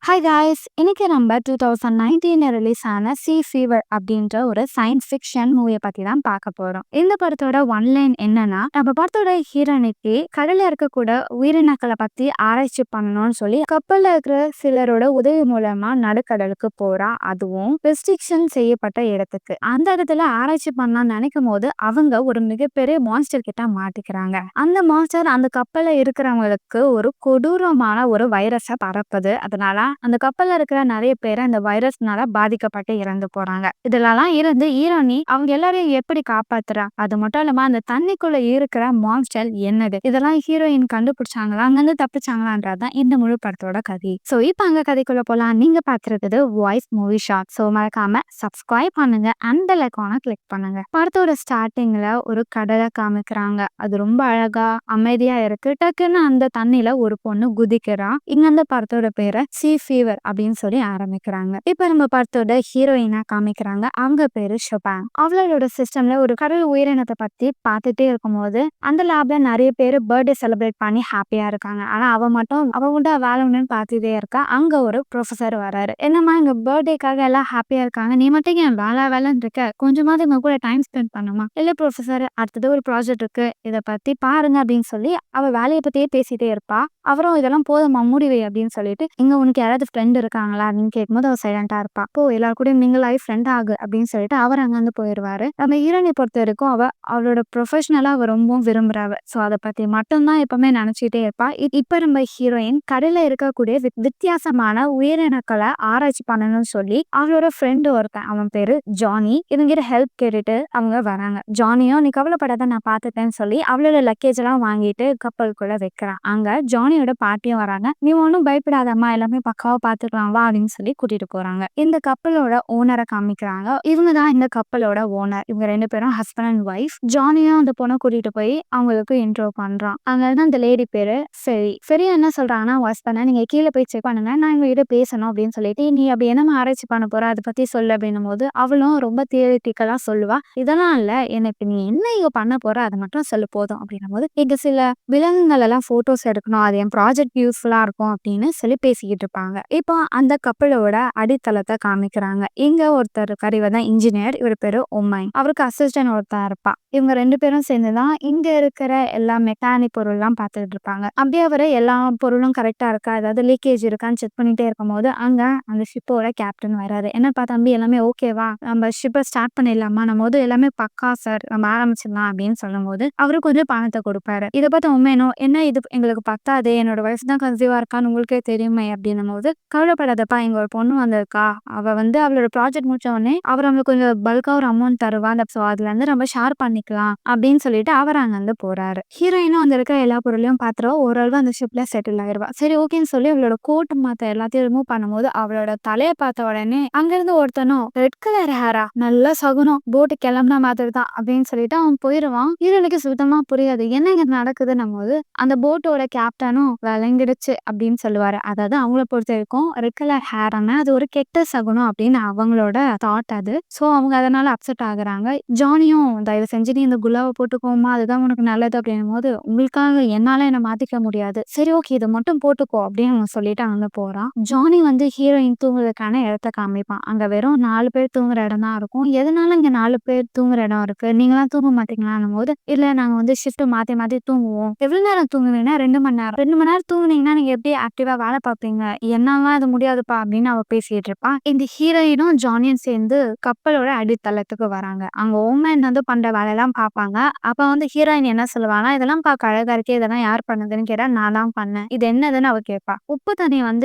Hi guys, இன்னைக்கு நம்ம 2019 release ஆன சி ஃபீவர் அப்படின்ற ஒரு சயின்ஸ் ஃபிக்ஷன் மூவியை பத்தி தான் பார்க்க போறோம். இந்த படத்தோட ஒன்லைன் என்னன்னா, நம்ம படத்தோட ஹீரோனிக்கு கடல்ல இருக்கக்கூட உயிரினங்களை பத்தி ஆராய்ச்சி பண்ணணும்னு சொல்லி கப்பல்ல இருக்கிற சிலரோட உதவி மூலமா நடுக்கடலுக்கு போறா. அதுவும் ரெஸ்ட்ரிக்ஷன் செய்யப்பட்ட இடத்துக்கு. அந்த இடத்துல ஆராய்ச்சி பண்ணலாம்னு நினைக்கும் போது அவங்க ஒரு மிகப்பெரிய மான்ஸ்டர் கிட்ட மாட்டிக்கிறாங்க. அந்த மான்ஸ்டர் அந்த கப்பல்ல இருக்கிறவங்களுக்கு ஒரு கொடூரமான ஒரு வைரஸை பரப்புது. அதனால அந்த கப்பல்ல இருக்கிற நிறைய பேர் அந்த வைரஸ்னால பாதிக்கப்பட்டு இறந்து போறாங்க. இதுலலாம் இருந்து ஹீரோனி அவங்க எல்லாரையும் எப்படி காப்பாத்துறா? அது மட்டும் இல்லாம அந்த தண்ணிக்குள்ள இருக்கிற மான்ஸ்டர் என்னது? இதெல்லாம் ஹீரோயின் கண்டுபிடிச்சாங்களா, அங்கிருந்து தப்பிச்சாங்களான்றதுதான் இந்த முழு படத்தோட கதை. சோ இப்ப அங்க கதைக்குள்ள போலாம். நீங்க பாத்துருக்குது வாய்ஸ் மூவி ஷாட். சோ மறக்காம சப்ஸ்கிரைப் பண்ணுங்க, அந்த லைக்கான கிளிக் பண்ணுங்க. படத்தோட ஸ்டார்டிங்ல ஒரு கடலை காமிக்கிறாங்க. அது ரொம்ப அழகா அமைதியா இருக்கு. டக்குன்னு அந்த தண்ணியில ஒரு பொண்ணு குதிக்கிறா. இங்க அந்த படத்தோட பேரை சி ஃபீவர் அப்படின்னு சொல்லி ஆரம்பிக்கிறாங்க. இப்ப நம்ம படத்தோட ஹீரோயினா காமிக்கிறாங்க. அவங்க பேரு ஷொபாங். அவளோட சிஸ்டம்ல ஒரு கடல் உயிரினத்தை பத்தி பார்த்துட்டே இருக்கும்போது அந்த லேப்ல நிறைய பேர் பர்த்டே செலிப்ரேட் பண்ணி ஹாப்பியா இருக்காங்க. ஆனா அவ மட்டும் அவ உண்டு வேலை உண்டுன்னு பார்த்துட்டே இருக்கா. அங்க ஒரு ப்ரொஃபசர் வராரு. என்னம்மா எங்க பர்த்டேக்காக எல்லாம் ஹாப்பியா இருக்காங்க, நீ மட்டும் ஏன் வேலைன்னு இருக்க? கொஞ்சமாவது இவங்க கூட டைம் ஸ்பெண்ட் பண்ணுமா? இல்ல ப்ரொஃபசர், அடுத்தது ஒரு ப்ராஜெக்ட் இருக்கு, இதை பத்தி பாருங்க அப்படின்னு சொல்லி அவ வேலையை பத்தியே பேசிட்டே இருப்பா. அவரும் இதெல்லாம் போதுமா, முடிவை அப்படின்னு சொல்லிட்டு, இங்க உனக்கு யாராவது ஃப்ரெண்ட் இருக்காங்களா அப்படின்னு கேட்கும்போது அவ சைலண்டா இருப்பா. இப்போ எல்லாரும் கூட மிங்கிள் ஆகி ஃப்ரெண்ட் ஆகு அப்படின்னு சொல்லிட்டு அவர் அங்கிருந்து போயிடுவாரு. நம்ம ஹீரோனை பொறுத்த வரைக்கும் அவளோட ப்ரொஃபஷனலா அவ ரொம்பவும் விரும்புறாவ. சோ அதை பத்தி மட்டும்தான் எப்பவுமே நினைச்சிட்டே இருப்பா. இப்ப நம்ம ஹீரோயின் கடல்ல இருக்கக்கூடிய வித்தியாசமான உயிரினங்களை ஆராய்ச்சி பண்ணணும்னு சொல்லி அவளோட ஃப்ரெண்டு ஒருத்தன், அவன் பேரு ஜானி, இவங்கிட்ட ஹெல்ப் கேட்டுட்டு அவங்க வராங்க. ஜானியும் நீ கவலைப்படாத, நான் பார்த்துட்டேன்னு சொல்லி அவளோட லக்கேஜ் எல்லாம் வாங்கிட்டு கப்பலுக்குள்ள வைக்கிறான். அங்க ஜானியோட பாட்டியும் வராங்க. நீ ஒன்னும் பயப்படாதம்மா, எல்லாமே பக்காவா பாத்துக்கலாம் வா அப்படின்னு சொல்லி கூட்டிட்டு போறாங்க. இந்த கப்பலோட ஓனரை காமிக்கிறாங்க. இவங்க தான் இந்த கப்பலோட ஓனர். இவங்க ரெண்டு பேரும் ஹஸ்பண்ட் அண்ட் ஒய்ஃப். ஜானியும் அந்த பொண்ணை கூட்டிட்டு போய் அவங்களுக்கு இன்ட்ரோ பண்றான். அங்க அந்த லேடி பேரு ஃபெரி. ஃபெரி என்ன சொல்றாங்கன்னா, ஹஸ்பண்ட் நீங்க கீழே போய் செக் பண்ணுங்க, நான் இவங்க கிட்ட பேசணும் அப்படின்னு சொல்லிட்டு, நீ அப்படி என்ன ஆராய்ச்சி பண்ண போற, அதை பத்தி சொல்லு அப்படின்னும் போது அவளும் ரொம்ப தியரிட்டிக்கலா சொல்லுவா. இதெல்லாம் இல்ல, எனக்கு நீ என்ன இங்க பண்ண போற அதை மட்டும் சொல்லு போதும் அப்படின்னும் போது, இங்க சில விலங்குகள் எல்லாம் போட்டோஸ் எடுக்கணும், அது என் ப்ராஜெக்ட் யூஸ்ஃபுல்லா இருக்கும் அப்படின்னு சொல்லி பேசிக்கிட்டு இருப்பாங்க. இப்போ அந்த கப்பலோட அடித்தளத்தை காமிக்கிறாங்க. இங்க ஒருத்தர் இருக்காரு, இவர் தான் இன்ஜினியர். இவர் பேரு ஒமைன். அவருக்கு அசிஸ்டன்ட் ஒருத்தர் இருப்பா. இவங்க ரெண்டு பேரும் சேர்ந்துதான் இங்க இருக்கிற எல்லா மெக்கானிக் பொருள் எல்லாம் பார்த்துட்டு இருப்பாங்க. அப்படியே அவரு எல்லா பொருளும் கரெக்டா இருக்கா, ஏதாவது லீக்கேஜ் இருக்கான்னு செக் பண்ணிட்டே இருக்கும் போது அங்க அந்த ஷிப்போட கேப்டன் வராரு. என்னப்பா தம்பி, எல்லாமே ஓகேவா, நம்ம ஷிப்பை ஸ்டார்ட் பண்ணிடலாமா, நம்ம போது எல்லாமே பக்கா சார், நம்ம ஆரம்பிச்சிடலாம் அப்படின்னு சொல்லும் போது அவரு கொஞ்சம் பணத்தை கொடுப்பாரு. இதை பார்த்து உண்மையனும், என்ன இது எங்களுக்கு பத்தாதே, என்னோட வயசு தான் கன்சீவா இருக்கான்னு உங்களுக்கே தெரியுமே அப்படின்னும் போது, கவலைப்படாதப்பா, எங்க ஒரு பொண்ணு வந்திருக்கா, அவ அவளோட ப்ராஜெக்ட் முடிச்ச உடனே அவர் நம்மளுக்கு கொஞ்சம் பல்கா ஒரு அமௌண்ட் தருவா, ஸோ அதுல இருந்து நம்ம ஷேர் பண்ணிக்கலாம் அப்படின்னு சொல்லிட்டு அவர் அங்க இருந்து போறாரு. ஹீரோயினும் அங்க இருக்கிற எல்லா பொருளையும் பாத்துருவா. ஓரளவு அந்த ஷிப்ல செட்டில் ஆயிருவா. சரி ஓகேன்னு சொல்லி அவளோட கோட் மாத்த எல்லாத்தையும் ரிமூவ் பண்ணும்போது அவளோட தலையை பார்த்த உடனே அங்கிருந்து ஒருத்தனும், ரெட் கலர் ஹேரா, நல்லா சகுனம், போட்டு கிளம்புனா மாதிரி தான் அப்படின்னு சொல்லிட்டு அவன் போயிடுவான். ஹீரோனுக்கு சுத்தமா புரியாது என்ன இங்க நடக்குதுன்னும் போது அந்த போட்டோட கேப்டனும் விளங்கிடுச்சு அப்படின்னு சொல்லுவாரு. அதாவது அவங்கள பொறுத்த வரைக்கும் ரெட் கலர் ஹேர்னா அது ஒரு கெட்ட சகுனம் அப்படின்னு அவங்களோட தாட் அது. சோ அவங்க அதனால அப்செட் ஆகுறாங்க. ஜானியும், தயவு செஞ்சு நீ இந்த குலாவை போட்டுக்கோமா, அதுதான் உனக்கு நல்லது அப்படின்னும் போது, உங்களுக்காக என்னால என்ன மாத்திக்க முடியாது, சரி ஓகே இதை மட்டும் போட்டுக்கோ அப்படின்னு அவங்க சொல்லிட்டு அங்க போறான். ஜானி ஹீரோயின் தூங்குறதுக்கான இடத்த காமிப்பான். அங்க வெறும் 4 பேர் தூங்குற இடம் தான் இருக்கும். எதனால இங்க 4 பேர் தூங்குற இடம் இருக்கு, நீங்களாம் தூங்க மாட்டீங்களான்னும் போது, இல்ல நாங்க ஷிஃப்ட் மாத்தி மாத்தி தூங்குவோம். எவ்வளவு நேரம் தூங்குவீங்கன்னா 2 மணி நேரம். 2 மணி நேரம் தூங்குனீங்கன்னா நீங்க எப்படி ஆக்டிவா வேலை பார்ப்பீங்க, என்னால அது முடியாதுப்பா அப்படின்னு அவ பேசிட்டு இருப்பான். இந்த ஹீரோயினும் ஜானியும் சேர்ந்து கப்பலோட அடித்தளத்துக்கு வராங்க. அங்க ஓமன் பண்ற வேலையெல்லாம் பார்ப்பாங்க. அப்ப ஹீரோயின் என்ன சொல்லுவாங்கன்னா, இதெல்லாம் பார்க்க அழகா இருக்கே, இதெல்லாம் யார் பண்ணதுன்னு கேட்டா, நான் தான் பண்ணேன், இது என்னதுன்னு அவ கேட்பா. உப்பு தண்ணி இவன்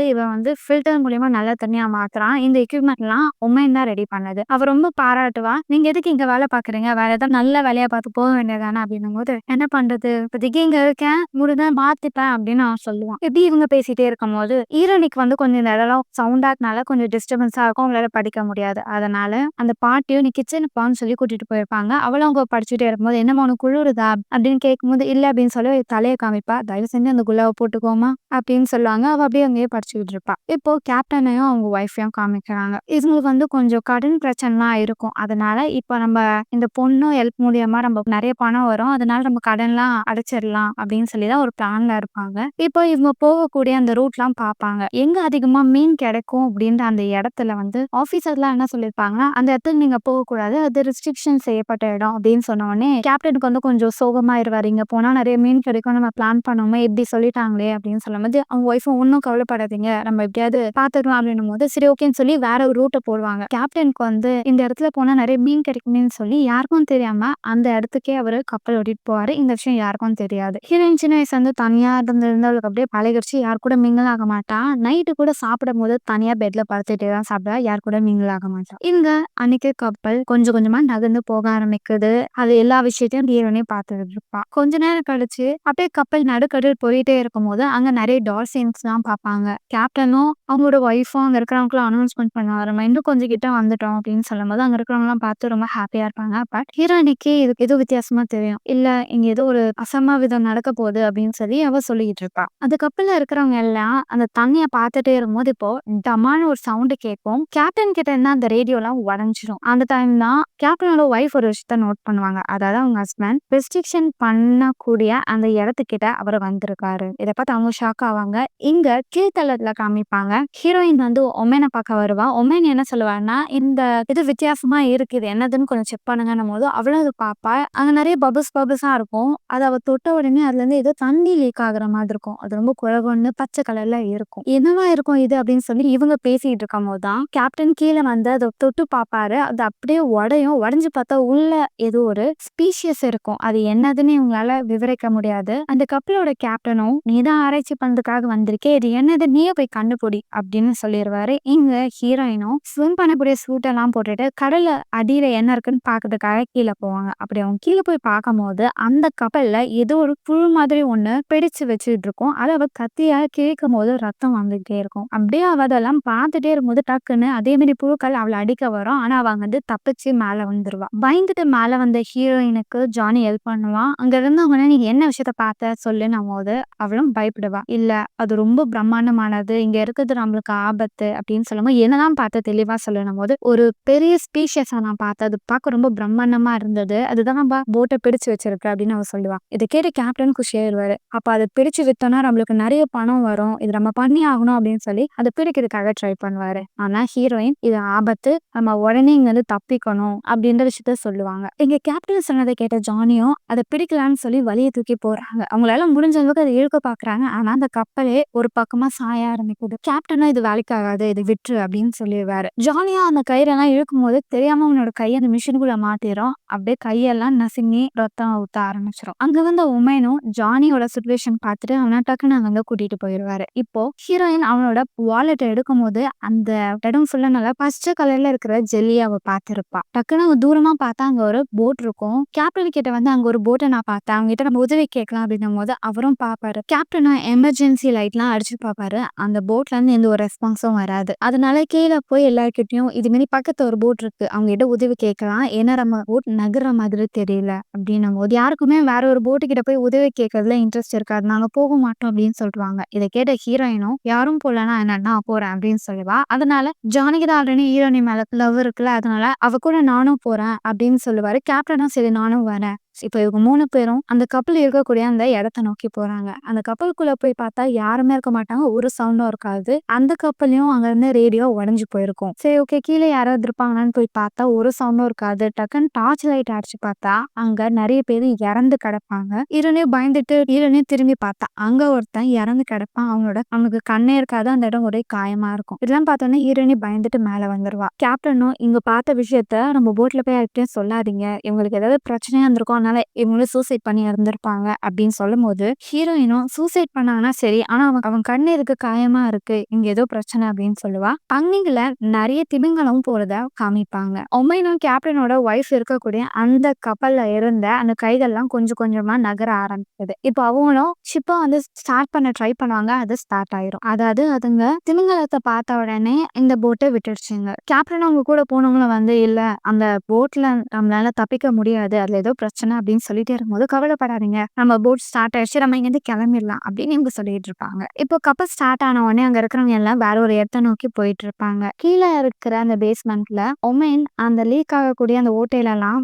ஃபில்டர் மூலியமா நல்ல தண்ணியா மாத்துறான், இந்த எக்யூப்மெண்ட் எல்லாம் ஒமன் தான் ரெடி பண்ணது. அவ ரொம்ப பாராட்டுவா. நீங்க எதுக்கு இங்க வேலை பாக்குறீங்க, வேற ஏதாவது நல்ல வேலையா பார்த்து போக வேண்டியதானே அப்படின்னும் போது, என்ன பண்றது இப்போதைக்கு இங்க இருக்கேன், முடிஞ்சா மாத்திப்பேன் அப்படின்னு அவன் சொல்லுவான். எப்படி இவங்க பேசிட்டே இருக்கும் போது ஹீரோனிக்கு கொஞ்சம் இந்த இடம் சவுண்டாக்குனால கொஞ்சம் டிஸ்டர்பன்ஸா இருக்கும், அவங்களால படிக்க முடியாது. அதனால அந்த பாட்டியும் நீ கிச்சனுக்கு வான்னு சொல்லி கூட்டிட்டு போயிருப்பாங்க. அவளும் அவங்க படிச்சுட்டே இருக்கும்போது, என்னமா உனக்கு குளிருதா அப்படின்னு கேட்கும்போது, இல்ல அப்படின்னு சொல்லி தலையை காமிப்பா. தயவு செஞ்சு அந்த குல்லாவை போட்டுக்கோமா அப்படின்னு சொல்லுவாங்க. அவ அப்படியே அங்கேயே படிச்சுக்கிட்டு இருப்பா. இப்போ கேப்டனையும் அவங்க ஒய்ஃபையும் காமிக்கிறாங்க. இவங்களுக்கு கொஞ்சம் கடன் பிரச்சனைலாம் இருக்கும். அதனால இப்போ நம்ம இந்த பொண்ணும் ஹெல்ப் மூலியமா நம்ம நிறைய பணம் வரும், அதனால நம்ம கடன்லாம் அடைச்சிடலாம் அப்படின்னு சொல்லிதான் ஒரு பிளான்ல இருப்பாங்க. இப்போ இவங்க போகக்கூடிய அந்த ரூட்லாம் பார்ப்பாங்க. எங்க அதிகமா மீன் கிடைக்கும் அப்படின்ற அந்த இடத்துல வந்து ஆபீசர்லாம் என்ன சொல்லியிருப்பாங்கன்னா, அந்த இடத்துக்கு நீங்க போகக்கூடாது. அது ரெஸ்ட்ரிக்ஷன் செய்யப்பட்ட இடம் அப்படின்னு சொன்ன உடனே கேப்டனுக்கு வந்து கொஞ்சம் சோகமாயிருவாரு. இங்க போனா நிறைய மீன் கிடைக்கும். நம்ம பிளான் பண்ணோமே இப்படி சொல்லிட்டாங்களே அப்படின்னு சொல்லும்போது, அவங்க ஒய்ஃபும் ஒண்ணும் கவலைப்படாதீங்க. நம்ம எப்படியாவது பாத்துக்கலாம் அப்படின்னும்போது, சரி ஓகேன்னு சொல்லி வேற ஒரு ரூட்ட போடுவாங்க. கேப்டனுக்கு வந்து இந்த இடத்துல போனா நிறைய மீன் கிடைக்குமேன்னு சொல்லி யாருக்கும் தெரியாம அந்த இடத்துக்கே அவரு கப்பல் ஓட்டிட்டு போவாரு. இந்த விஷயம் யாருக்கும் தெரியாது. ஹீரோயின் சின்ன வயசுல இருந்து தனியா இருந்திருந்து அவளுக்கு அப்படியே பழகிடுச்சு. யார் கூட மிங்கிள் ஆக மாட்டா. நைட்டு கூட சாப்பிடும்போது தனியா பெட்ல படுத்துட்டே தான் சாப்பிடுவா. யார் கூட மிங்கிள் ஆக மாட்டா. இங்க அன்னைக்கு கப்பல் கொஞ்சம் கொஞ்சமா நகர்ந்து போக ஆரம்பிக்குது. அது எல்லா விஷயத்தையும் ஹீரோனே பார்த்துட்டு இருப்பா. கொஞ்ச நேரம் கழிச்சு அப்படியே கப்பல் நடுக்கடல் போயிட்டே இருக்கும்போது அங்க நிறைய டால்பின்ஸ் தான் பார்ப்பாங்க. கேப்டனும் அவங்களோட ஒய்ஃபும் அங்க இருக்கிறவங்களுக்குலாம் அனௌன்ஸ்மெண்ட் பண்ணுவாரு. நம்ம இன்னும் கொஞ்சம் கிட்ட வந்துட்டோம் அப்படின்னு சொல்லும்போது அங்க இருக்கிறவங்கலாம் பார்த்து ரொம்ப ஹாப்பியா இருப்பாங்க. பட் ஹீரோயினிக்கு இது ஏதோ வித்தியாசமா தெரியும். இல்ல இங்க ஏதோ ஒரு அசம்பாவிதம் நடக்க போகுது அப்படின்னு சொல்லி அவ சொல்லிட்டு இருப்பா. அந்த கப்பல்ல இருக்கிறவங்க எல்லாம் அந்த தண்ணிய பார்த்துட்டே இருக்கும்போது இப்போ டமான ஒரு சவுண்ட் கேட்கும். கேப்டன் கிட்ட இருந்து அந்த ரேடியோலாம் உடைஞ்சிடும். அந்த டைம் தான் கேப்டனோட ஒய்ஃப் ஒரு விஷயத்த நோட் பண்ணுவாங்க. அதாவது அவங்க ஹஸ்பண்ட் ரெஸ்ட்ரிக்ஷன் பண்ணக்கூடிய அந்த இடத்துக்கிட்ட அவர் வந்திருக்காரு. இதை பார்த்து அவங்க ஷாக் ஆவாங்க. இங்க கீழ்த்தளத்துல காமிப்பாங்க. ஹீரோயின் வந்து ஒமேனை பார்க்க வருவா. ஒமேன் என்ன சொல்லுவாருன்னா, இந்த இது வித்தியாசமா இருக்கு. இது என்னதுன்னு கொஞ்சம் செக் பண்ணுங்கன்னும் போது அவளும் அது பாப்பா. அங்க நிறைய பபிள்ஸா இருக்கும். அது அவ தொட்ட உடனே அதுல இருந்து ஏதோ தண்ணி லீக் ஆகுற மாதிரி இருக்கும். அது ரொம்ப குழகுன்னு பச்சை கலர்ல இருக்கும். என்னவா இருக்கும் இது அப்படின்னு சொல்லி இவங்க பேசிட்டு இருக்கும் போதுதான் கேப்டன் கீழே வந்து அதை தொட்டு பாப்பாரு. அது அப்படியே உடையும். உடைஞ்சு பார்த்தா உள்ள ஏதோ ஒரு ஸ்பீஷியஸ் இருக்கும். அது என்னதுன்னு இவங்களால விவரிக்க முடியாது. அந்த கப்பலோட கேப்டனும், நீதான் ஆராய்ச்சி பண்றதுக்காக வந்திருக்கே, இது என்னது நீயே போய் கண்டுபிடி அப்படின்னு சொல்லிடுவாரு. இங்க ஹீரோயினும் ஸ்விம் பண்ணக்கூடிய சூட் எல்லாம் போட்டுட்டு கடல்ல அடியில என்ன இருக்குன்னு பாக்குறதுக்காக கீழே போவாங்க. அப்படி அவங்க கீழே போய் பார்க்கும் போது அந்த கப்பல்ல ஏதோ ஒரு புழு மாதிரி ஒண்ணு பிடிச்சு வச்சுட்டு இருக்கும். அதை அவ கத்தியா கிழிக்கும் போது ரத்தம் வந்துகிட்டே இருக்கும். அப்படியே அவ அதெல்லாம் பார்த்துட்டே இருக்கும்போது டக்குன்னு அதே மாதிரி புழுக்கள் அவளை அடிக்க வரும். ஆனா அவ வந்து தப்பிச்சு மேல வந்துருவா. பயந்துட்டு மேல வந்த ஹீரோயினுக்கு ஜானி ஹெல்ப் பண்ணுவான். அங்க இருந்தவங்க நீ என்ன விஷயத்த பார்த்த சொல்லுன்னும் போது அவளும் பயப்படுவா. இல்ல அது ரொம்ப பிரம்மாண்டமானது, இங்க இருக்கிறது நம்மளுக்கு ஆபத்து அப்படின்னு சொல்லும்போது என்னதான் பார்த்து தெளிவா சொல்லணும் போது ஒரு பெரிய ஸ்பீஷியஸா நான் பார்த்தேன். அது பார்க்க ரொம்ப பிரம்மாண்டமா இருந்தது. அதுதான் நம்ம போட்டை பிடிச்சு வச்சிருக்கு அப்படின்னு அவ சொல்லுவா. இதை கேட்டு கேப்டன் குஷியாயிருவாரு. அப்ப அதை பிடிச்சு வித்தோம்னா நம்மளுக்கு நிறைய பணம் வரும், இது நம்ம பண்ணி ஆகணும் அப்படின்னு சொல்லி அதை பிடிக்கிறதுக்காக ட்ரை பண்ணுவாரு. ஆனா ஹீரோயின் இது ஆபத்து, நம்ம உடனே இங்க இருந்து தப்பிக்கணும் அப்படின்ற விஷயத்த சொல்லுவாங்க. இங்க கேப்டன் சொன்னதை கேட்ட ஜானியும் அதை பிடிக்கலான்னு சொல்லி வழியை தூக்கி போடுறாங்க. அவங்களால முடிஞ்ச அளவுக்கு அதை இழுக்க பாக்குறாங்க. ஆனா அந்த கப்பலே ஒரு பக்கமா சாய ஆரம்பிக்குது. கேப்டனும் இது வேலைக்கு ஆகாது, இது விட்டுரு அப்படின்னு சொல்லிடுவாரு. ஜானியா அந்த கயிறெல்லாம் இழுக்கும் போது தெரியாம அவனோட கையை அந்த மிஷினுக்குள்ள மாட்டிரும். அப்படியே கையெல்லாம் நசுங்கி ரத்தம் ஊத்த ஆரம்பிச்சிடும். அங்க வந்த உமேனும் ஜானியோட சுச்சுவேஷன் பார்த்துட்டு அவனை டக்குன்னு அங்க கூட்டிட்டு போயிடுவாரு. இப்போ ஹீரோயின் அவனோட வாலெட்டை எடுக்கும் போது அந்த இடம் ஃபுல்லா நல்லா பச்சை கலர்ல இருக்கிற ஜெல்லியை அவ பார்த்திருப்பா. டக்குன்னு அவ தூரமா பார்த்தா அங்க ஒரு போட் இருக்கும். கேப்டன் கிட்ட வந்து அங்க ஒரு போட்டை நான் பார்த்தேன், அவங்க கிட்ட நம்ம உதவி கேட்கலாம் அப்படின்னும் போது அவரும் பாப்பாரு. கேப்டனும் எமர்ஜென்சி லைட்லாம் அடிச்சு பாப்பாரு. அந்த போட்ல இருந்து எந்த ஒரு ரெஸ்பான்ஸும் வராது. அதனால கீழே போய் எல்லார்கிட்டயும் இது மாதிரி பக்கத்துல ஒரு போட் இருக்கு, அவங்க கிட்ட உதவி கேட்கலாம், ஏன்னா நம்ம போட் நகர்ற மாதிரி தெரியல அப்படின்னும் போது யாருக்குமே வேற ஒரு போட்டு கிட்ட போய் உதவி கேட்கறதுல இன்ட்ரெஸ்ட் இருக்காது, நாங்க போக மாட்டோம் அப்படின்னு சொல்றாங்க. இதை கேட்ட ஹீரோயினும் யாரும் போலனா என்னன்னா போறேன் அப்படின்னு சொல்லுவா. அதனால ஜானிக்கு தான் ஆல்ரெடி ஹீரோயினி மேல லவ் இருக்குல்ல, அதனால அவ கூட நானும் போறேன் அப்படின்னு சொல்லுவாரு. கேப்டனும் சரி நானும் வரேன். இப்ப இவங்க 3 பேரும் அந்த கப்பல் இருக்கக்கூடிய அந்த இடத்த நோக்கி போறாங்க. அந்த கப்பலுக்குள்ள போய் பார்த்தா யாருமே இருக்க மாட்டாங்க, ஒரு சவுண்டும் இருக்காது. அந்த கப்பலையும் அங்க இருந்து ரேடியோ உடைஞ்சு போயிருக்கும். சரி ஓகே கீழே யாராவது இருப்பாங்களான்னு போய் பார்த்தா ஒரு சவுண்டும் இருக்காது. டக்குன்னு டார்ச் லைட் அடிச்சு பார்த்தா அங்க நிறைய பேர் இறந்து கிடப்பாங்க. ஹீரோனே பயந்துட்டு ஹீரோனே திரும்பி பார்த்தா அங்க ஒருத்தன் இறந்து கிடப்பான். அவனுக்கு கண்ணே இருக்காது, அந்த இடம் ஒரே காயமா இருக்கும். இதெல்லாம் பார்த்தோன்னே ஹீரோனே பயந்துட்டு மேல வந்துருவா. கேப்டனும் இங்க பார்த்த விஷயத்த நம்ம போட்ல போய் யார்கிட்டயும் சொல்லாதீங்க, இவங்களுக்கு ஏதாவது பிரச்சனையா இருந்திருக்கும், அதனால இவங்களும் சூசைட் பண்ணி இருந்திருப்பாங்க அப்படின்னு சொல்லும் போது ஹீரோயினும் சூசைட் பண்ணாங்கன்னா சரி, ஆனா அவன் கண்ணு இருக்கு காயமா இருக்கு, இங்க ஏதோ பிரச்சனை அப்படின்னு சொல்லுவா. பங்கில நிறைய திமிங்கலம் போறத காமிப்பாங்க. ஒமைனும் கேப்டனோட ஒய்ஃப் இருக்கக்கூடிய அந்த கப்பல்ல இருந்த அந்த கைகள்லாம் கொஞ்சம் கொஞ்சமா நகர ஆரம்பிக்குது. இப்போ அவங்களும் ஷிப்பை வந்து ஸ்டார்ட் பண்ண ட்ரை பண்ணுவாங்க, அது ஸ்டார்ட் ஆயிரும். அதாவது அதுங்க திமிங்கலத்தை பார்த்த உடனே இந்த போட்டை விட்டுடுச்சுங்க. கேப்டன் அவங்க கூட போனவங்களும் வந்து இல்ல அந்த போட்ல நம்மளால தப்பிக்க முடியாது, அதுல ஏதோ பிரச்சனை பண்ணல அப்படின்னு சொல்லிட்டே இருக்கும்போது, கவலைப்படாதீங்க. நம்ம போட் ஸ்டார்ட் ஆயிடுச்சு. நம்ம இங்கேருந்து கிளம்பிடலாம் அப்படின்னு இவங்க சொல்லிட்டு இருப்பாங்க. இப்போ கப்பல் ஸ்டார்ட் ஆன உடனே அங்க இருக்கிறவங்க எல்லாம் வேற ஒரு இடத்த நோக்கி போயிட்டு இருப்பாங்க. கீழே இருக்கிற அந்த பேஸ்மெண்ட்ல ஒமேன் அந்த லீக் ஆகக்கூடிய அந்த ஓட்டையிலலாம்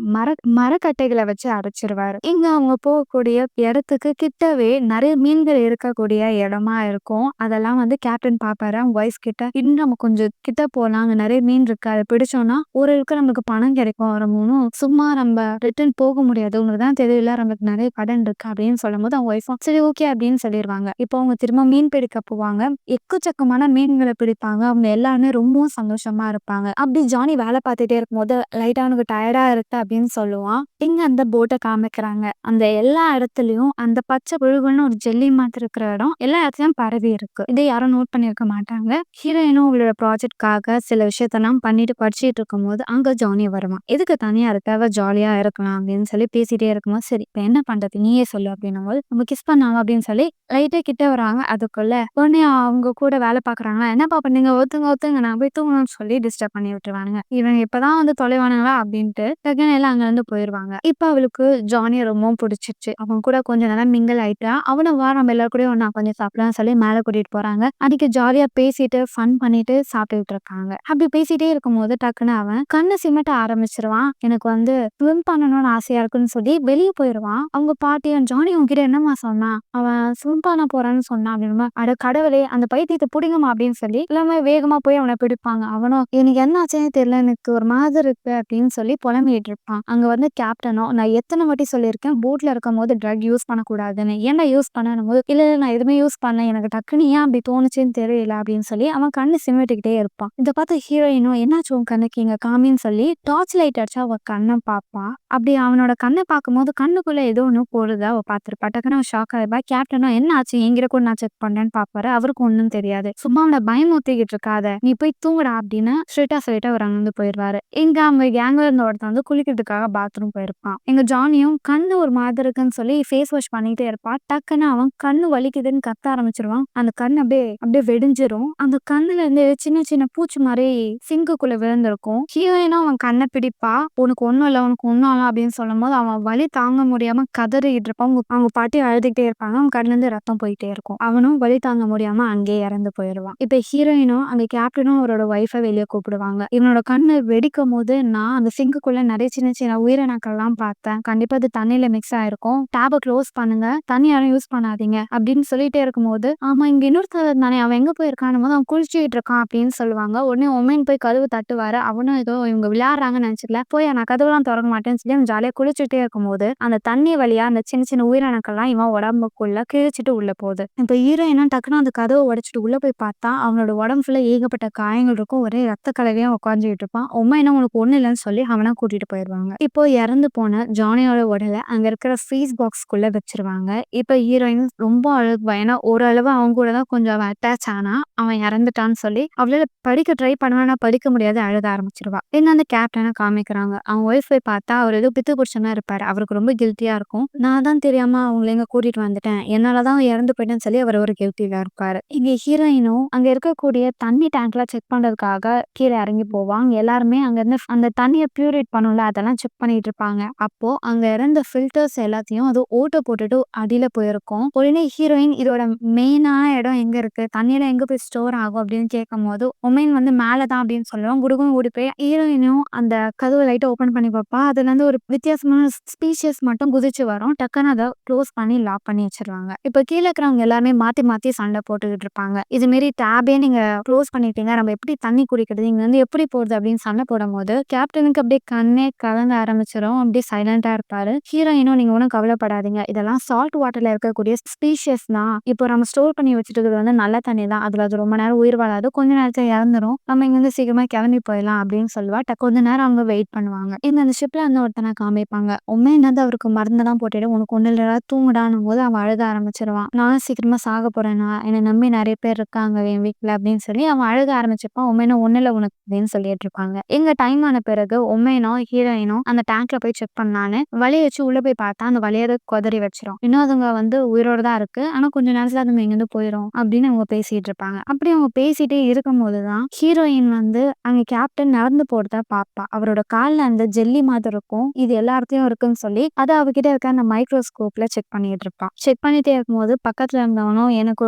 மரக்கட்டைகளை வச்சு அடைச்சிருவாரு. இங்க அவங்க போகக்கூடிய இடத்துக்கு கிட்டவே நிறைய மீன்கள் இருக்கக்கூடிய இடமா இருக்கும். அதெல்லாம் வந்து கேப்டன் பாப்பாரு. அவங்க வைஃப் கிட்ட, இன்னும் நம்ம கொஞ்சம் கிட்ட போலாம், அங்க நிறைய மீன் இருக்கு, அதை பிடிச்சோம்னா ஓரளவுக்கு நமக்கு பணம் கிடைக்கும். வரமும் சும்மா நம்ம ரிட்டர்ன் போக முடியாது, உங்களுக்கு தான் தெரியல, நமக்கு நிறைய கடன் இருக்கு அப்படின்னு சொல்லும் போது அவங்க ஒய்ஃபும் சரி ஓகே அப்படின்னு சொல்லிடுவாங்க. இப்போ அவங்க திரும்ப மீன் பிடிக்க போவாங்க. எக்கச்சக்கமான மீன்களை பிடிப்பாங்க. அவங்க எல்லாருமே ரொம்பவும் சந்தோஷமா இருப்பாங்க. அப்படி ஜானி வேலை பார்த்துட்டே இருக்கும்போது லைட்டா அவனுக்கு டயர்டா இருக்கு அப்படின்னு சொல்லுவான். இங்க அந்த போட்டை காமிக்கிறாங்க. அந்த எல்லா இடத்துலயும் அந்த பச்சை புழுகுன்னு ஒரு ஜெல்லி மாதிரி இருக்கிற இடம் எல்லா இடத்துலயும் பரவி இருக்கு. இதை யாரும் நோட் பண்ணிருக்க மாட்டாங்க. ஹீரோயினும் அவளோட ப்ராஜெக்ட்காக சில விஷயத்தெல்லாம் பண்ணிட்டு படிச்சுட்டு இருக்கும் போது அங்க ஜானி வருவான். எதுக்கு தனியா இருக்காவ, ஜாலியா இருக்கலாம் அப்படின்னு சொல்லி பேசிட்டே இருக்கும்போது, சரி இப்ப என்ன பண்றது நீயே சொல்லு அப்படின்னும் போது, நம்ம கிஸ் பண்ணாங்க அப்படின்னு சொல்லி லைட்டா கிட்ட வராங்க. அதுக்குள்ள உடனே அவங்க கூட வேலை பாக்குறாங்களா, என்னப்பா பண்ணீங்க, ஒத்துங்க நான் போய் தூங்கணும்னு சொல்லி டிஸ்டர்ப் பண்ணி விட்டுருவானுங்க. இவங்க இப்பதான் வந்து தொலைவானுங்களா அப்படின்ட்டு டக்குன்னு எல்லாம் அங்க இருந்து போயிருவாங்க. இப்ப அவளுக்கு ஜானியை ரொம்பவும் பிடிச்சிருச்சு. அவன் கூட கொஞ்ச நேரம் மிங்கிள் ஆயிட்டா. அவனை வா நம்ம எல்லாரும் கூட ஒண்ணா கொஞ்சம் சாப்பிடலாம் சொல்லி மேல கூட்டிட்டு போறாங்க. அன்னைக்கு ஜாலியா பேசிட்டு ஃபன் பண்ணிட்டு சாப்பிட்டுட்டு இருக்காங்க. அப்படி பேசிட்டே இருக்கும்போது டக்குன்னு அவன் கண்ணு சிமிட்ட ஆரம்பிச்சிருவான். எனக்கு வந்து ஸ்விம் பண்ணணும்னு ஆசையா இருக்குன்னு சொல்லி வெளியே போயிருவான். அவங்க பாட்டி, ஜானி உங்ககிட்ட என்னமா சொன்னா, அவன் ஸ்விம் பண்ண போறான்னு சொன்னான் அப்படின்னு. அட கடவுளே, அந்த பைத்தியத்தை பிடிங்கம்மா அப்படின்னு சொல்லி எல்லாமே வேகமா போய் அவனை பிடிப்பாங்க. அவனும் எனக்கு என்ன ஆச்சுன்னு தெரியல, எனக்கு ஒரு மாதிரி இருக்கு அப்படின்னு சொல்லி புலம்பிட்டு இருப்பான். அங்க வந்து கேப்டனும், நான் எத்தனை வாட்டி சொல்லியிருக்கேன் போட்ல இருக்கும் போது ட்ரக் யூஸ் பண்ணக்கூடாதுன்னு, ஏன்டா யூஸ் பண்ணணும் போது, இல்ல நான் எதுவுமே யூஸ் பண்ணல, எனக்கு டக்குன்னு ஏன் அப்படி தோணுச்சுன்னு தெரியல அப்படின்னு சொல்லி அவன் கண்ணு சிமிட்டிக்கிட்டே இருப்பான். இதை பார்த்து ஹீரோயினும் என்னாச்சு உன் கண்ணுக்கு, இங்க காமின்னு சொல்லி டார்ச் லைட் அடிச்சு அவ கண்ணை பார்ப்பான். அப்படி அவனோட கண்ணை பார்க்கும்போது கண்ணுக்குள்ள ஏதோ ஒண்ணு போடுதா அவ பார்த்திருப்பா. டக்குன்னு அவன் ஷாக் ஆயிருப்பா. கேப்டனும் என்ன ஆச்சு எங்கிட்ட கூட நான் செக் பண்ணேன்னு பாப்பாரு. அவருக்கு ஒண்ணும் தெரியாது. சும்மா அவனை பயமுறுத்திக்கிட்டு இருக்காத, நீ போய் தூங்குடா அப்படின்னு ஸ்ட்ரெயிட்டா சொல்லிட்டு அவர் அங்கிருந்து போயிடுவாரு. இங்க அவங்க கேங்ல இருந்த ஒருத்தன் வந்து குளிக்கிறதுக்காக பாத்ரூம் போயிருப்பான். எங்க ஜானியும் கண்ணு ஒரு மாதிரி இருக்குன்னு சொல்லி ஃபேஸ் வாஷ் பண்ணிட்டே இருப்பான். டக்குன்னு அவன் கண்ணு வலிக்குதுன்னு கத்த ஆரம்பிச்சிருவான். அந்த கண் அப்படியே அப்படியே வெடிஞ்சிரும். அந்த கண்ணுல இருந்து சின்ன சின்ன பூச்சி மாதிரி சிங்குக்குள்ள விழுந்திருக்கும். ஹீரோயினும் அவன் கண்ணை பிடிப்பா. உனக்கு ஒண்ணும் இல்லை, உனக்கு ஒண்ணும் ஆகலாம் அப்படின்னு சொல்லும் போது அவன் வலி தாங்க முடியாம கதறிட்டு இருப்பான். அவங்க பாட்டி அழுதுகிட்டே இருப்பாங்க. அவன் கண்ணுல இருந்து ரத்தம் போயிட்டே இருக்கும். அவனும் வலி தாங்க முடியாம அங்கேயே இறந்து போயிடுவான். இப்ப ஹீரோயினும் அங்க கேப்டனும் அவரோட ஒய்ஃபை வெளியே கூப்பிடுவாங்க. இவனோட கண்ணு வெடிக்கும் போது நான் அந்த சிங்குக்குள்ள நிறைய சின்ன சின்ன உயிரினங்கள் எல்லாம் பார்த்தேன். கண்டிப்பா அது தண்ணியில மிக்ஸ் ஆயிருக்கும். டேபை க்ளோஸ் பண்ணுங்க, தண்ணி யாரும் யூஸ் பண்ணாதீங்க அப்படின்னு சொல்லிட்டே இருக்கும்போது, ஆமா இங்க இன்னொருத்தர் தானே, அவன் எங்க போயிருக்கான் போது அவன் குளிச்சுட்டு இருக்கான் அப்படின்னு சொல்லுவாங்க. உடனே ஒமேன் போய் கதவு தட்டுவாரு. அவனும் ஏதோ இவங்க விளையாடுறாங்கன்னு நினைச்சுக்கல, போய் நான் கதவுலாம் திறக்க மாட்டேன்னு சொல்லி அவன் ஜாலியா குளிச்சுட்டே இருக்கும்போது அந்த தண்ணி வழியா அந்த சின்ன சின்ன உயிரினங்கள்லாம் இவன் உடம்புக்குள்ள கிழிச்சிட்டு உள்ள போகுது. இப்ப ஹீரோயினா டக்குன்னு அந்த கதவை உடைச்சிட்டு உள்ள போய் பார்த்தா அவனோட உடம்பு ஃபுல்லா ஏகப்பட்ட காயங்கள் இருக்கும். ஒரே ரத்த கலவையா உட்காந்துட்டு இருப்பான். உண்மையினா உனக்கு ஒண்ணு இல்லைன்னு சொல்லி அவனை கூட்டிட்டு போயிடுவாங்க. இப்போ இறந்து போன ஜானியோட உடலை அங்க இருக்கிற ஃப்ரீஸ் பாக்ஸ்க்குள்ள வச்சிருவாங்க. இப்ப ஹீரோயின் ரொம்ப அழுகுவா. ஏன்னா ஓரளவு அவங்க கூட தான் கொஞ்சம் அவன் அட்டாச் ஆனா, அவன் இறந்துட்டான்னு சொல்லி அவளால படிக்க ட்ரை பண்ணுவானா படிக்க முடியாது, அழுக ஆரம்பிச்சிருவா. என்ன அந்த கேப்டனை காமிக்கிறாங்க. அவங்க ஒய்ஃப் போய் பார்த்தா அவர் ஏதோ பித்து குடிச்சனா இருப்பாரு. அவருக்கு ரொம்ப கில்ட்டியா இருக்கும். நான் தான் தெரியாம அவங்களை எங்க கூட்டிட்டு வந்துட்டேன், என்னாலதான் இறந்து போயிட்டேன்னு சொல்லி அவர் ஒரு கில்ட்டில இருப்பாரு. இங்க ஹீரோயினும் அங்க இருக்கக்கூடிய தண்ணி டேங்க்ல செக் பண்றதுக்காக கீழே இறங்கி போவாங்க. எல்லாருமே அங்க இருந்து அந்த தண்ணியை பியூரிட் பண்ணும்ல, அதெல்லாம் செக் பண்ணிட்டு இருப்பாங்க. அப்போ அங்க இருந்த ஃபில்டர்ஸ் எல்லாத்தையும் அது ஓட்ட போட்டுட்டு அடியில போயிருக்கும். உடனே ஹீரோயின் இதோட மெயினான இடம் எங்க இருக்கு, தண்ணியில எங்க போய் ஸ்டோர் ஆகும் அப்படின்னு கேட்கும் போது ஒமேன் வந்து மேலதான் அப்படின்னு சொல்லுவோம். குடுக்கும் ஓடி போய் ஹீரோயினும் அந்த கதவை லைட்டா ஓபன் பண்ணி பார்ப்பா. அதுல இருந்து ஒரு வித்தியாசமான ஸ்பீஷியஸ் மட்டும் குதிச்சு வரும். டக்குன்னு அதை க்ளோஸ் பண்ணி லாக் பண்ணி வச்சிருவாங்க. இப்ப கீழே இருக்கிறவங்க எல்லாருமே மாத்தி மாத்தி சண்டை போட்டுக்கிட்டு இருப்பாங்க. இது மாரி டேபே நீங்க க்ளோஸ் பண்ணிட்டீங்க, நம்ம எப்படி தண்ணி குடிக்கிறது, இங்க வந்து எப்படி போறது அப்படின்னு சண்டை போடும் போது கேப்டனுக்கு அப்படியே கண்ணே கலங்க ஆரம்பிச்சிடும். அப்படியே சைலண்டா இருப்பாரு. ஹீரோயினும் நீங்க ஒன்றும் கவலைப்படாதீங்க, இதெல்லாம் சால்ட் வாட்டர்ல இருக்கக்கூடிய ஸ்பீஷியஸ் தான். இப்போ நம்ம ஸ்டோர் பண்ணி வச்சுட்டு இருக்கிறது வந்து நல்ல தண்ணி தான், அதுல அது ரொம்ப நேரம் உயிர் வாழாது, கொஞ்ச நேரத்துல இறந்துரும், நம்ம இங்க இருந்து சீக்கிரமா கிளம்பி போயிடலாம் அப்படின்னு சொல்லுவா. கொஞ்ச நேரம் அவங்க வெயிட் பண்ணுவாங்க. இந்த அந்த ஷிப்ல வந்து ஒருத்தனை காமிப்பாங்க. உண்மை என்னது அவருக்கு மருந்தெல்லாம் போட்டுட்டு உனக்கு ஒண்ணு இல்லடா தூங்குடானும் போது அவன் அழுத ஆரம்பிச்சிருவான். நானும் சீக்கிரமா சாக போறேன்னா, என்னை நம்பி நிறைய பேர் இருக்காங்க என் வீட்டுல அப்படின்னு சொல்லி அவன் அழுக ஆரம்பிச்சிருப்பான். உண்மையினா ஒண்ணு இல்ல உனக்கு அப்படின்னு சொல்லிட்டு இருப்பாங்க. எங்க டைம் ஆன பிறகு உண்மையினோ ஹீரோயினும் அந்த டேங்க்ல போய் செக் பண்ணலான்னு வழிய வச்சு உள்ள போய் பார்த்தா அந்த வழியை கொதறி வச்சிரும். இன்னும் அதுங்க வந்து உயிரோட தான் இருக்கு, ஆனா கொஞ்ச நேரத்துல அதுங்க இங்கிருந்து போயிடும் அப்படின்னு அவங்க பேசிட்டு இருப்பாங்க. அப்படி அவங்க பேசிட்டே இருக்கும் போதுதான் ஹீரோயின் வந்து அங்க கேப்டன் நடந்து போறத பாப்பா. அவரோட கால்ல அந்த ஜெல்லி மாதிரி இருக்கும். இது எல்லா இடத்துலயும் இருக்குன்னு சொல்லி அதை அவகிட்ட இருக்க அந்த மைக்ரோஸ்கோப்ல செக் பண்ணிட்டு இருப்பான். செக் பண்ணிட்டே இருக்கும்போது பக்கத்துல இருந்தவனும் எனக்கு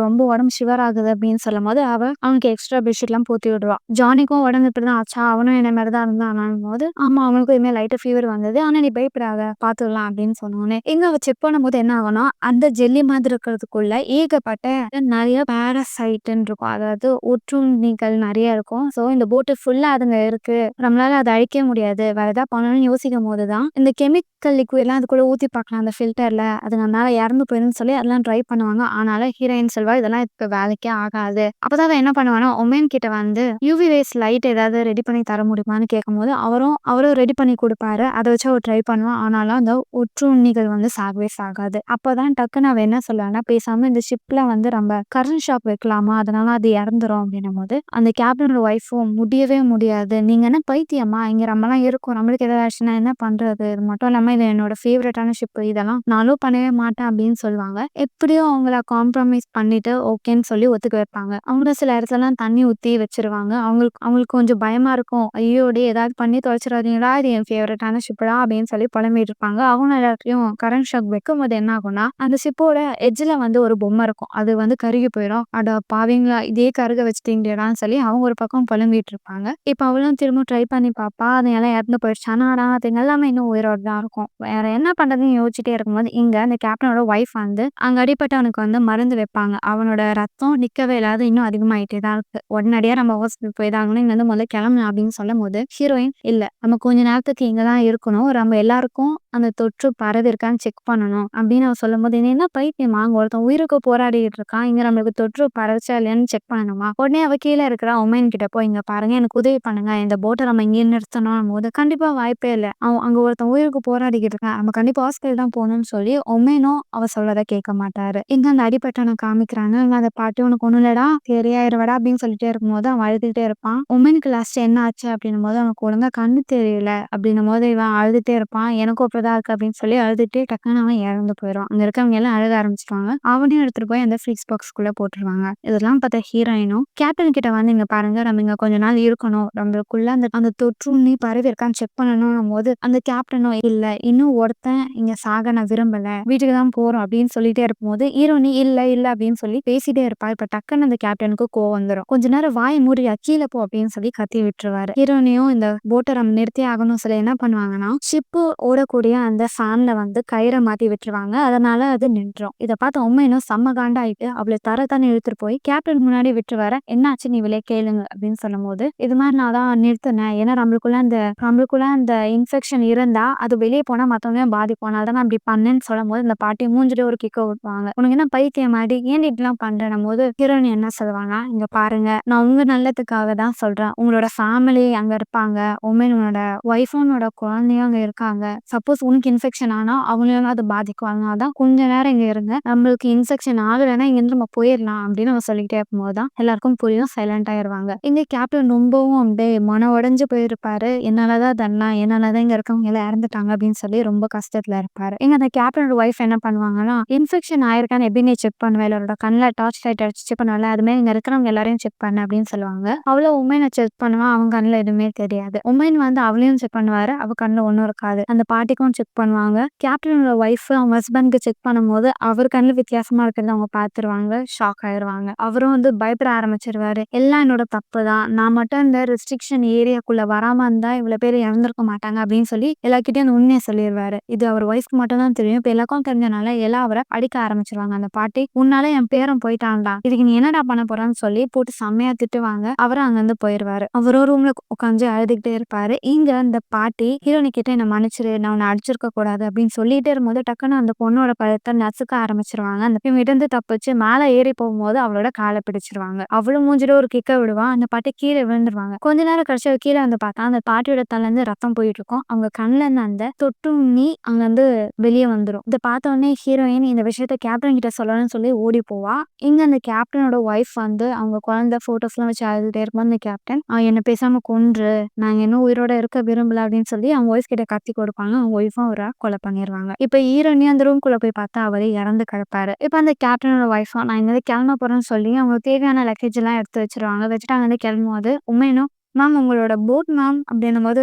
ரொம்ப உடம்பு ஷிவர் ஆகுது அப்படின்னு சொல்லும் போது அவனுக்கு எக்ஸ்ட்ரா பெட்ஷீட் எல்லாம் போத்தி விடுவான். ஜானிக்கும் உடம்பு இப்படிதான் ஆச்சா, அவனும் என்ன மாதிரி தான் இருந்தான் போது ஆமா அவனுக்கும் இதுமாதிரி லைட்டா ஃபீவர் வந்தது, ஆனா நீ பயப்படாத பாத்துடலாம் அப்படின்னு சொன்னோன்னே எங்க அவ செக் பண்ணும்போது என்ன ஆகும்னா அந்த ஜெல்லி மாதிரி இருக்கிறதுக்குள்ள ஏகப்பட்ட நிறைய பேரசைட்டுன்னு இருக்கும், அதாவது ஒட்டுண்ணிகள் நிறைய இருக்கும். ஸோ இந்த போட்டு ஃபுல்லா அதுங்க இருக்கு, நம்மளால அதை அழிக்க முடியாது, வேற ஏதாவது பண்ணணும்னு யோசிக்கும் போதுதான் இந்த கெமிக்கல் லிக்விட் எல்லாம் அது கூட ஊத்தி பார்க்கலாம் அந்த ஃபில்டர்ல, அது நம்மளால இறந்து போயிருன்னு சொல்லி அதெல்லாம் ட்ரை பண்ணுவாங்க. ஆனாலும் ஹீரோயின் சொல்வா இதெல்லாம் இப்ப வேலைக்கே ஆகாது. அப்பதான் அவன் என்ன பண்ணுவானா ஒமேன் கிட்ட வந்து யூவி ரேஸ் லைட் ஏதாவது ரெடி பண்ணி தர முடியுமான்னு கேட்கும்போது அவரும் ரெடி பண்ணி கொடுப்பாரு. அதை வச்சு அவர் ட்ரை பண்ணுவான். ஆனாலும் அந்த ஒட்டுண்ணிகள் வந்து சாகவே சாகாது. அப்பதான் டக்குன்னு அவன் என்ன சொல்லுவான்னா பேசாம இந்த ஷிப்ல வந்து நம்ம கரண்ட் ஷாப் வைக்கலாமா, அதனால அது இறந்துரும் அப்படின்னும் போது அந்த கேப்டனோட ஒய்ஃபும் முடியவே முடியாது, நீங்க என்ன பைத்தியமா, இங்க நம்மலாம் இருக்கும், நம்மளுக்கு ஏதாவது ஆச்சுன்னா என்ன பண்றது, இது மட்டும் இல்லாம இது என்னோட ஃபேவரட்டான ஷிப், இதெல்லாம் நானும் பண்ணவே மாட்டேன் அப்படின்னு சொல்லுவாங்க. எப்படியோ அவங்கள காம்ப்ரமைஸ் பண்ணிட்டு ஓகேன்னு சொல்லி ஒத்துக்க வைப்பாங்க. அவங்க சில இடத்துலலாம் தண்ணி ஊத்தி வச்சிருவாங்க. அவங்களுக்கு கொஞ்சம் பயமா இருக்கும், ஐயோடி ஏதாவது பண்ணி தொலைச்சிடாதீங்களா, இது என் ஃபேவரட்டான ஷிப்டா அப்படின்னு சொல்லி புலம்பிட்டு இருப்பாங்க. அவங்க எல்லாத்தையும் கரண்ட் ஷாக் வைக்கும் போது என்ன ஆகும்னா அந்த ஷிப்போட எட்ஜ்ல வந்து ஒரு பொம்மை இருக்கும், அது வந்து கருகி போயிடும். அட பாவீங்களா இதே கருக வச்சுட்டீங்கடான்னு சொல்லி அவங்க ஒரு பக்கம் புலம்பிட்டு இருப்பாங்க. இப்ப அவளும் திரும்ப ட்ரை பண்ணி பாப்பா, அது எல்லாம் இறந்து போயிடுச்சு. ஆனா அதுங்க எல்லாமே இன்னும் உயிரோட தான் இருக்கும். வேற என்ன பண்றதுன்னு யோசிச்சுட்டே இருக்கும்போது இங்க அந்த கேப்டனோட ஒய்ஃப் வந்து அங்க அடிபட்டவனுக்கு வந்து மருந்து வைப்பாங்க. அவனோட ரத்தம் நிக்கவே இல்லாத இன்னும் அதிகமாயிட்டே தான் இருக்கு, உடனடியா நம்ம ஹாஸ்பிட்டல் போய்தாங்கன்னு இங்க வந்து முதல்ல கிளம்பு அப்படின்னு சொல்லும் போது ஹீரோயின் இல்ல நம்ம கொஞ்ச நேரத்துக்கு இங்கதான் இருக்கணும், நம்ம எல்லாருக்கும் அந்த தொற்று பரவி இருக்கான்னு செக் பண்ணணும் அப்படின்னு அவ சொல்லும் போது என்ன பைத்தியமா, அங்க ஒருத்தன் உயிருக்கு போராடிட்டு இருக்கான், இங்க நம்மளுக்கு தொற்று பரவச்சா இல்லையான்னு செக் பண்ணணுமா. உடனே அவ கீழே இருக்கிற ஒமேன் கிட்ட போய் இங்க பாருங்க எனக்கு உதவி பண்ணுங்க, இந்த போட்டை நம்ம இங்கே நிறுத்தணும் போது கண்டிப்பா வாய்ப்பே இல்லை, அங்க ஒருத்தன் உயிருக்கு போராடிக்கிட்டு இருக்கான், நம்ம கண்டிப்பா ஹாஸ்பிட்டல் தான் போகணும்னு சொல்லி ஒமேனும் அவ சொல்றதை கேட்க மாட்டாரு. இங்க அந்த அடிப்பட்டவனை காமிக்கிறாங்க. அந்த பாட்டி உனக்கு ஒண்ணு இல்லடா சரியாயிருவடா அப்படின்னு சொல்லிட்டே இருக்கும்போது அவன் அழுதுகிட்டே இருப்பான். உமனுக்கு லாஸ்ட் என்ன ஆச்சு அப்படின்னும் போது அவனுக்கு ஒழுங்கா கண்ணு தெரியல அப்படின்னும் போது இவன் அழுதுட்டே இருப்பான். எனக்கும் அப்படிதான் இருக்கு அப்படின்னு சொல்லி அழுதுட்டு டக்குன்னு அவன் இறந்து போயிடும். அங்க இருக்கவங்க எல்லாம் அழுக ஆரம்பிச்சிருவாங்க. அவனையும் எடுத்துட்டு போய் அந்த ஃபிக்ஸ் பாக்ஸ்குள்ள போட்டுருவாங்க. இதெல்லாம் பார்த்த ஹீரோயினும் கேப்டன் கிட்ட வந்து இங்க பாருங்க நம்ம இங்க கொஞ்ச நாள் இருக்கணும், நம்மளுக்குள்ள அந்த அந்த தொற்றுண்ணி பரவி இருக்கான்னு செக் பண்ணணும் போது அந்த கேப்டனும் இல்ல இன்னும் ஒருத்தன் இங்க சாக நான் விரும்பல, வீட்டுக்கு தான் போறோம் அப்படின்னு சொல்லிட்டே இருக்கும்போது ஹீரோனி இல்ல இல்ல அப்படின்னு சொல்லி பேசிட்டே இருப்பா. இப்ப டக்குன்னு அந்த கேப்டனுக்கு கோவம் வந்துடும். கொஞ்ச நேரம் வாய் மூடி கீழே போ அப்படின்னு சொல்லி கத்தி விட்டுருவாரு. ஹீரோனியும் இந்த போட்டை நம்ம நிறுத்தி ஆகணும் சொல்லி என்ன பண்ணுவாங்கன்னா ஷிப்பு ஓடக்கூடிய அந்த ஃபேன்ல வந்து கயிறை மாட்டி விட்டுருவாங்க. அதனால அது நின்றும். இதை பார்த்து உண்மையினும் செம்ம காண்டாயிட்டு அவளை தரத்தானே இழுத்துட்டு போய் கேப்டன் முன்னாடி விட்டு வர என்னாச்சு நீ விலையே கேளுங்க அப்படின்னு சொல்லும் போது இது மாதிரி நான் தான் நிறுத்தினேன், ஏன்னா நம்மளுக்குள்ள அந்த இன்ஃபெக்ஷன் இருந்தா அது வெளியே போனா மத்தவங்க பாதிப்போம், அதான் நான் அப்படி பண்ணேன்னு சொல்லும் போது இந்த பாட்டி மூஞ்சிட்டு ஒரு கிக்க விட்டுவாங்க. உனக்கு என்ன பைத்தியம் மாதிரி ஏன் இப்படிலாம் பண்றேன் போது ஹீரோயின் என்ன சொல்லுவாங்க இங்க பாருங்க நான் உங்க நல்லதுக்காக தான் சொல்றேன், உங்களோட ஃபேமிலி அங்க இருப்பாங்க, உமனோட ஒய்ஃபோனோட குழந்தையும் அங்க இருக்காங்க, சப்போஸ் உனக்கு இன்ஃபெக்ஷன் ஆனா அவங்களால அது பாதிக்குவாங்க, அதான் கொஞ்ச நேரம் இங்க இருங்க, நம்மளுக்கு இன்ஃபெக்ஷன் ஆகலைன்னா இங்க இருந்து நம்ம போயிடலாம் அப்படின்னு நம்ம சொல்லிக்கிட்டே இருக்கும்போது தான் எல்லாருக்கும் புரியும், சைலண்ட் ஆயிருவாங்க. இங்க கேப்டன் ரொம்பவும் அப்படியே மன உடைஞ்சு போயிருப்பாரு. என்னாலதான் தரலாம், என்னாலதான் இங்க இருக்கவங்க எல்லாம் இறந்துட்டாங்க அப்படின்னு சொல்லி ரொம்ப கஷ்டத்துல இருப்பாரு. இங்க அந்த கேப்டனோட ஒய்ஃப் என்ன பண்ணுவாங்கன்னா இன்ஃபெக்ஷன் ஆயிருக்கான்னு எப்படி நீ செக் பண்ணுவேன், எல்லாரோட கண்ணில் டார்ச் லைட் அடிச்சு செக் பண்ணுவேன், அதுமாதிரி இங்க இருக்கிறவங்க எல்லாரையும் செக் பண்ணு அப்படின்னு சொல்லுவாங்க. அவ்வளோ உமனை செக் பண்ணுவான், அவங்க கண்ணில் எதுவுமே தெரியாது. உமன் வந்து அவளையும் செக் பண்ணுவாரு, அவ கண்ணில் ஒன்றும் இருக்காது. அந்த பாட்டிக்கும் செக் பண்ணுவாங்க. கேப்டனோட ஒய்ஃப் அவங்க ஹஸ்பண்ட்க்கு செக் பண்ணும்போது அவர் கண்ணில் வித்தியாசமா இருக்கிறத அவங்க பார்த்துருவாங்க, ஷாக் ஆயிருவாங்க. அவரும் வந்து பயப்பட ஆரம்பிச்சிருவாரு, எல்லாம் என்னோட தப்பு தான், நான் மட்டும் இந்த ரெஸ்ட்ரிக்ஷன் ஏரியாக்குள்ள வராம இருந்தா இவ்வளவு பேர் இறந்திருக்க மாட்டாங்க அப்படின்னு சொல்லி எல்லாக்கிட்டையும் அந்த உண்மையை சொல்லிடுவாரு. இது அவர் ஒய்ஃப்க்கு மட்டும் தான் தெரியும். இப்ப எல்லாருக்கும் தெரிஞ்சனால எல்லாம் அவரை அடிக்க ஆரம்பிச்சிருவாங்க. அந்த பாட்டி உன்னால என் பேரன் போயிட்டான்டா, இதுக்கு நீ என்னடா பண்ண போறான்னு சொல்லி போட்டு செம்மையா திட்டுவாங்க. அவரும் அங்க இருந்து போயிருவாரு. அவர் ஒரு ரூம்ல உட்காந்து அழுதுகிட்டே இருப்பாரு. இங்க அந்த பாட்டி ஹீரோனி கிட்ட என்ன மன்னிச்சிரு, நான் உன்னை அடிச்சிருக்க கூடாது அப்படின்னு சொல்லிட்டே இருக்கும்போது டக்குன்னு அந்த பொண்ணோட பழத்தை நசுக்க ஆரம்பிச்சிருவாங்க. அந்த இருந்து தப்பிச்சு மேல ஏறி போகும்போது அவளோட காலை பிடிச்சிருவாங்க. அவளும் மூஞ்சில ஒரு கிக்க விடுவா. அந்த பாட்டி கீழே விழுந்துருவாங்க. கொஞ்ச நேரம் கழிச்சு கீழே வந்து பார்த்தா அந்த பாட்டியோட தலை இருந்து ரத்தம் போயிட்டு இருக்கும். அவங்க கண்ணுல இருந்து அந்த தொட்டுண்ணி அங்க இருந்து வெளியே வந்துடும். இதை பார்த்த உடனே ஹீரோயின் இந்த விஷயத்த கேப்டன் கிட்ட சொல்லணும்னு சொல்லி ஓடி போவா. இங்க அந்த கேப்டனோட ஒய்ஃப் வந்து அவங்க குழந்தை போட்டோஸ் எல்லாம் வச்சு அழுதுட்டே இருக்கும்போது அந்த கேப்டன் என்ன பேசாம கொன்று நாங்க இன்னும் உயிரோட இருக்க விரும்பல அப்படின்னு சொல்லி அவங்க ஒய்ஃப் கிட்ட கத்தி கொடுப்பாங்க. அவங்க ஒய்ஃபும் ஒரு கொலை பண்ணிடுவாங்க. இப்ப ஹீரோனி அந்த ரூம்குள்ள போய் பார்த்தா அவரே இறந்து கிடப்பாரு. இப்ப அந்த கேப்டனோட ஒய்ஃபும் நான் இந்த கிளம்ப போறேன்னு சொல்லி அவங்க தேவையான லக்கேஜ் எல்லாம் எடுத்து வச்சிருவாங்க. வச்சுட்டு அங்க கிளம்பும் போது உண்மையினும் மேம் உங்களோட போட் மேம் அப்படின்னும்போது,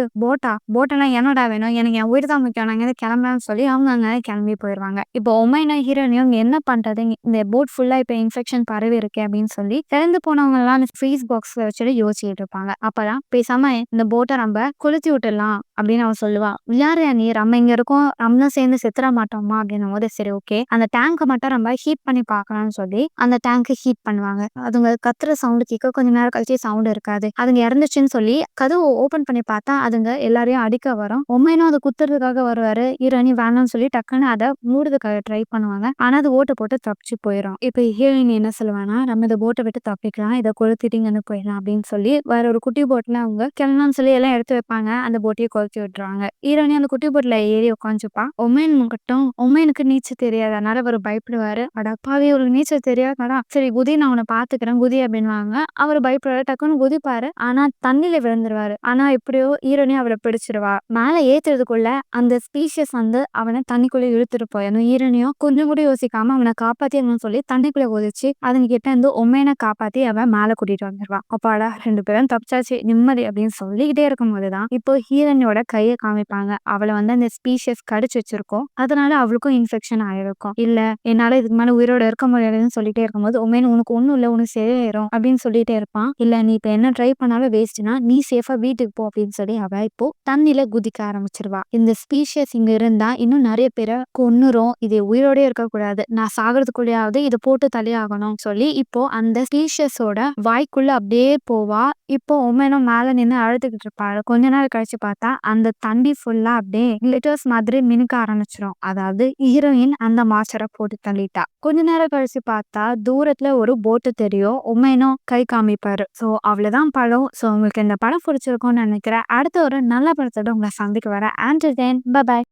போட்டெல்லாம் என்னடா வேணும்? எனக்கு என் உயிர் தான் முக்கியம். நான் இங்கேருந்து கிளம்புறேன்னு சொல்லி அவங்க அங்க கிளம்பி போயிருவாங்க. இப்போ உமைனும் ஹீரோயினியும் என்ன பண்றது? இந்த போட் ஃபுல்லா இப்ப இன்ஃபெக்ஷன் பரவி இருக்கே அப்படின்னு சொல்லி இறந்து போனவங்கலாம் அந்த ஃப்ரீஸ் பாக்ஸ்ல வச்சுட்டு யோசிச்சுட்டு இருப்பாங்க. அப்பதான் பேசாம இந்த போட்ட நம்ம கொளுத்தி விட்டுடலாம் அப்படின்னு அவ சொல்லுவா. யாரையா நீ? நம்ம இங்க இருக்கோம். நம்மளும் சேர்ந்து செத்துற மாட்டோமா? அப்படின்னும்போது சரி ஓகே. அந்த டேங்க மட்டும் நம்ம ஹீட் பண்ணி பார்க்கலாம்னு சொல்லி அந்த டேங்க் ஹீட் பண்ணுவாங்க. அதுங்க கத்துற சவுண்ட் கேட்க கொஞ்ச நேரம் கழிச்சு சவுண்ட் இருக்காது. அதுங்க இறந்துச்சுன்னு சொல்லி கதவு ஓப்பன் பண்ணி பார்த்தா அதுங்க எல்லாரையும் அடிக்க வரும். உண்மையினும் அதை குத்துறதுக்காக வருவாரு. ஹீரோயினி வேணாம்னு சொல்லி டக்குன்னு அதை மூடுறதுக்காக ட்ரை பண்ணுவாங்க. ஆனா அது ஓட்ட போட்டு தப்பிச்சு போயிடும். இப்ப ஹீரோயின் என்ன சொல்லுவானா, நம்ம இந்த போட்டை விட்டு தப்பிக்கலாம், இதை கொளுத்திட்டீங்கன்னு போயிடலாம் அப்படின்னு சொல்லி வேற ஒரு குட்டி போட்ல அவங்க கிளம்பலாம்னு சொல்லி எல்லாம் எடுத்து வைப்பாங்க. அந்த போட்டையை கொளுத்தி விட்டுருவாங்க. ஹீரோயினி அந்த குட்டி போட்ல ஏறி உட்காந்துப்பா. உமையன் மட்டும் உமையனுக்கு நீச்சல் தெரியாது. அதனால அவர் பயப்படுவாரு. அடப்பாவி ஒரு நீச்சல் தெரியாதடா, சரி குதி நான் உன்னை பாத்துக்கிறேன் குதி அப்படின்வாங்க. அவர் பயப்படுவாரு. டக்குன்னு குதிப்பாரு. ஆனா தண்ணியில விழுந்துருவாரு. ஆனா எப்படியோ ஹீரோனி அவரை பிடிச்சிருவா. மேல ஏத்துறதுக்குள்ள அந்த ஸ்பீஷியஸ் வந்து அவனை தண்ணிக்குள்ள இழுத்துட்டு போயிடும். ஹீரோனியும் கொஞ்சம் கூட யோசிக்காம அவனை காப்பாத்திடணும்னு சொல்லி தண்ணிக்குள்ள குதிச்சு அதுங்க கிட்ட இருந்து உண்மையான காப்பாத்தி அவன் மேல கூட்டிட்டு வந்துருவா. அப்பாடா 2 பேரும் தப்பிச்சாச்சு நிம்மதி அப்படின்னு சொல்லிக்கிட்டே இருக்கும் போதுதான் இப்போ ஹீரோனியோட கையை காமிப்பாங்க. அவளை வந்து அந்த ஸ்பீஷியஸ் கடிச்சு வச்சிருக்கோம். அதனால அவளுக்கும் இன்ஃபெக்ஷன் ஆயிருக்கும். இல்ல என்னால இதுக்கு மேல உயிரோட இருக்க முடியாதுன்னு சொல்லிட்டே இருக்கும்போது உண்மையில உனக்கு ஒண்ணும் இல்ல, உனக்கு சரியாயிரும் அப்படின்னு சொல்லிட்டே இருப்பான். இல்ல நீ இப்ப என்ன ட்ரை பண்ணாலும் வேஸ்ட்னா நீ சேஃபா வீட்டுக்கு போ அப்படின்னு சொல்லி அவ இப்போ தண்ணியில குதிக்க ஆரம்பிச்சிருவா. இந்த ஸ்பீஷியஸ் இங்க இருந்தா இன்னும் நிறைய பேரை கொன்னுரும். இது உயிரோட இருக்கக்கூடாது. நான் சாகிறதுக்குள்ளேயாவது இதை போட்டு தலையாகணும் சொல்லி இப்போ அந்த ஸ்பீஷியஸோட வாய்க்குள்ள அப்படியே போவா. இப்போ உண்மையினும் மேல நின்று அழுதுகிட்டு இருப்பாரு. கொஞ்ச நேரம் கழிச்சு பார்த்தா அந்த தண்ணி ஃபுல்லா அப்படியே glitters மாதிரி மினுக்க ஆரம்பிச்சிடும். அதாவது ஹீரோயின் அந்த மாஸ்டரை போட்டு தள்ளிட்டா. கொஞ்ச நேரம் கழிச்சு பார்த்தா தூரத்துல ஒரு போட்டு தெரியும். உண்மையினும் கை காமிப்பாரு. சோ அவ்வளவுதான் படம். சோ உங்களுக்கு இந்த படம் பிடிச்சிருக்கும்னு நினைக்கிறேன். அடுத்த ஒரு நல்ல படத்தோட உங்களை சந்திக்க வர. And then by.